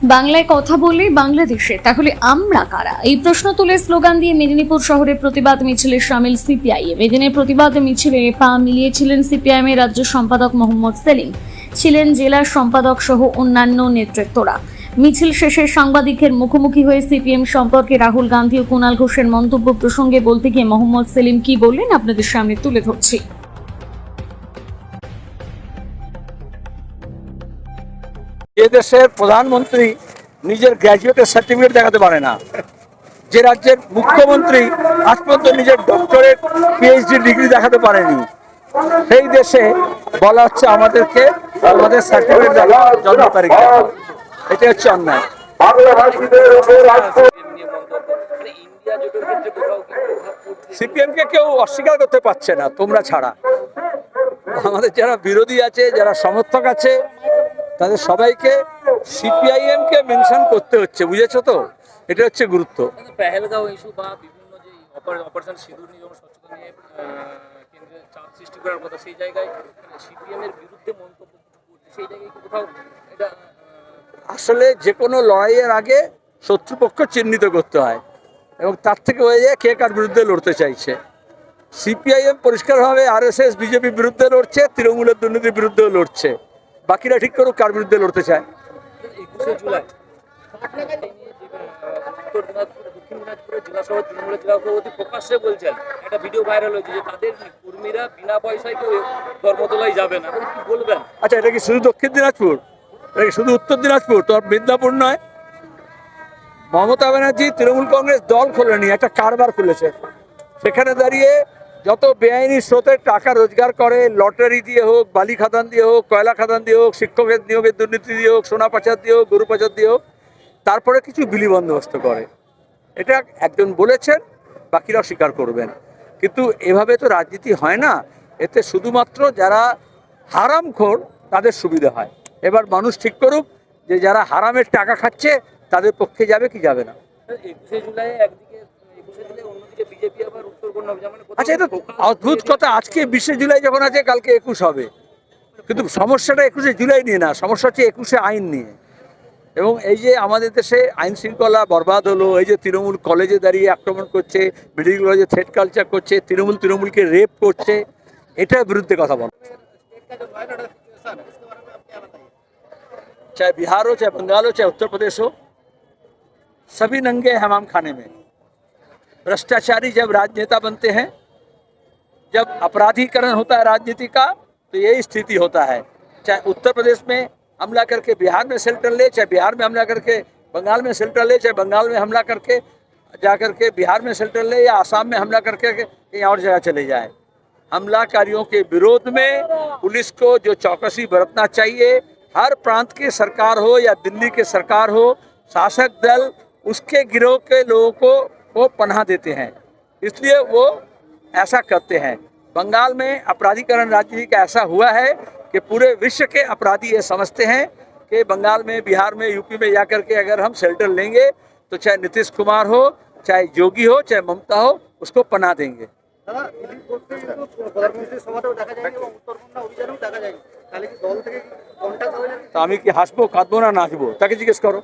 বাংলায় কথা বলে বাংলাদেশে, তাহলে আমরা কারা? এই প্রশ্ন তুলে স্লোগান দিয়ে মেদিনীপুর শহরে প্রতিবাদ মিছিলে সামিল সিপিআইএম। এদিনের প্রতিবাদ মিছিলে পা মিলিয়েছিলেন সিপিআইএম এর রাজ্য সম্পাদক মোহাম্মদ সেলিম, ছিলেন জেলা সম্পাদক সহ অন্যান্য নেতৃত্বরা। মিছিল শেষে সাংবাদিকদের মুখোমুখি হয়ে সিপিএম সম্পর্কে রাহুল গান্ধী ও কুণাল ঘোষের মন্তব্য প্রসঙ্গে বলতে গিয়ে মোহাম্মদ সেলিম কি বললেন আপনাদের সামনে তুলে ধরছি। এ দেশের প্রধানমন্ত্রী নিজের গ্র্যাজুয়েটের সার্টিফিকেট দেখাতে পারে না, যে রাজ্যের মুখ্যমন্ত্রী আজ পর্যন্ত নিজের ডক্টরেট পিএইচডি ডিগ্রি দেখাতে পারেনি, সেই দেশে বলা হচ্ছে আমাদেরকে আমাদের সার্টিফিকেট দেখা, জন্ম তারিখ দেখা। এটা হচ্ছে অন্যায়। সিপিএম কে কেউ অস্বীকার করতে পারছে না, তোমরা ছাড়া। আমাদের যারা বিরোধী আছে, যারা সমর্থক আছে, তাদের সবাইকে সিপিআইএম কে মেনশন করতে হচ্ছে, বুঝেছো তো? এটা হচ্ছে গুরুত্ব। পেহেলগাঁও ইস্যু বা বিভিন্ন যে অপারেশন সিঁদুর নিয়ে সচেতন নিয়ে কেন্দ্রে চাপ সৃষ্টি করার কথা, সেই জায়গায় সিপিএম এর বিরুদ্ধে মন্তব্য করছে, সেই জায়গায় কি কোথাও এটা? আসলে যে কোনো লড়াইয়ের আগে শত্রুপক্ষ চিহ্নিত করতে হয় এবং তার থেকে হয়ে যায় কে কার বিরুদ্ধে লড়তে চাইছে। সিপিআইএম পরিষ্কারভাবে আরএসএস বিজেপির বিরুদ্ধে লড়ছে, তৃণমূলের দুর্নীতির বিরুদ্ধেও লড়ছে। বাকিরা ঠিক করুক কার বিরুদ্ধে লড়তে চায়। 21শে জুলাই উত্তর দিনাজপুর, দক্ষিণ দিনাজপুরের জেলা সহ তৃণমূলের জেলা সভাপতি প্রকাশ্যে বলছেন, একটা ভিডিও ভাইরাল হয়েছে যে তাদের কর্মীরা বিনা পয়সায় কেউ ধর্মতলায় যাবে না। কি বলবেন? আচ্ছা, এটা কি শুধু দক্ষিণ দিনাজপুর? এটা কি শুধু উত্তর দিনাজপুর? তো মিদনাপুর নয়। মমতা ব্যানার্জি তৃণমূল কংগ্রেস দল খোলেনি, একটা কারবার খুলেছে। সেখানে দাঁড়িয়ে যত বেআইনি স্রোতের টাকা রোজগার করে, লটারি দিয়ে হোক, বালি খাদান দিয়ে হোক, কয়লা খাদান দিয়ে হোক, শিক্ষকের নিয়োগের দুর্নীতি দিয়ে হোক, সোনা পাচার দিয়ে হোক, গরু পাচার দিয়ে হোক, তারপরে কিছু বিলি বন্দোবস্ত করে। এটা একজন বলেছেন, বাকিরাও স্বীকার করবেন। কিন্তু এভাবে তো রাজনীতি হয় না। এতে শুধুমাত্র যারা হারামখোর তাদের সুবিধা হয়। এবার মানুষ ঠিক করুক যে যারা হারামের টাকা খাচ্ছে তাদের পক্ষে যাবে কি যাবে না। 21শে জুলাই একদিকে, 21শে জুলাই অন্যদিকে বিজেপি আবার উত্তর কন্যা যেমন। আচ্ছা, এটা অদ্ভুত কথা। আজকে 20শে জুলাই যখন আছে, কালকে 21 হবে। কিন্তু সমস্যাটা 21শে জুলাই নিয়ে না, সমস্যা হচ্ছে 21শে আইন নিয়ে। এবং এই যে আমাদের দেশে আইন শৃঙ্খলা বরবাদ হলো, এই যে তৃণমূল কলেজে দাঁড়িয়ে আক্রমণ করছে, মেডিকেল কলেজে থ্রেট কালচার করছে, তৃণমূলকে রেপ করছে, এটার বিরুদ্ধে কথা বলো। चाहे बिहार हो, चाहे बंगाल हो, चाहे उत्तर प्रदेश हो, सभी नंगे हमाम खाने में। भ्रष्टाचारी जब राजनेता बनते हैं, जब अपराधीकरण होता है राजनीति का, तो यही स्थिति होता है। चाहे उत्तर प्रदेश में हमला करके बिहार में शेल्टर ले, चाहे बिहार में हमला करके बंगाल में शेल्टर ले, चाहे बंगाल में हमला करके जाकर के बिहार में शेल्टर ले, या आसाम में हमला करके कहीं और जगह चले जाए। हमलाकारियों के विरोध में पुलिस को जो चौकसी बरतना चाहिए, हर प्रांत की सरकार हो या दिल्ली की सरकार हो, शासक दल उसके गिरोह के लोगों को वो पनाह देते हैं, इसलिए वो ऐसा करते हैं। बंगाल में अपराधीकरण राजनीति का ऐसा हुआ है कि पूरे विश्व के अपराधी ये समझते हैं कि बंगाल में, बिहार में, यूपी में जाकर के अगर हम शेल्टर लेंगे तो चाहे नीतीश कुमार हो, चाहे योगी हो, चाहे ममता हो, उसको पनाह देंगे। তো আমি কি হাসবো, কাঁদবো না নাচবো? তাকে জিজ্ঞেস করো।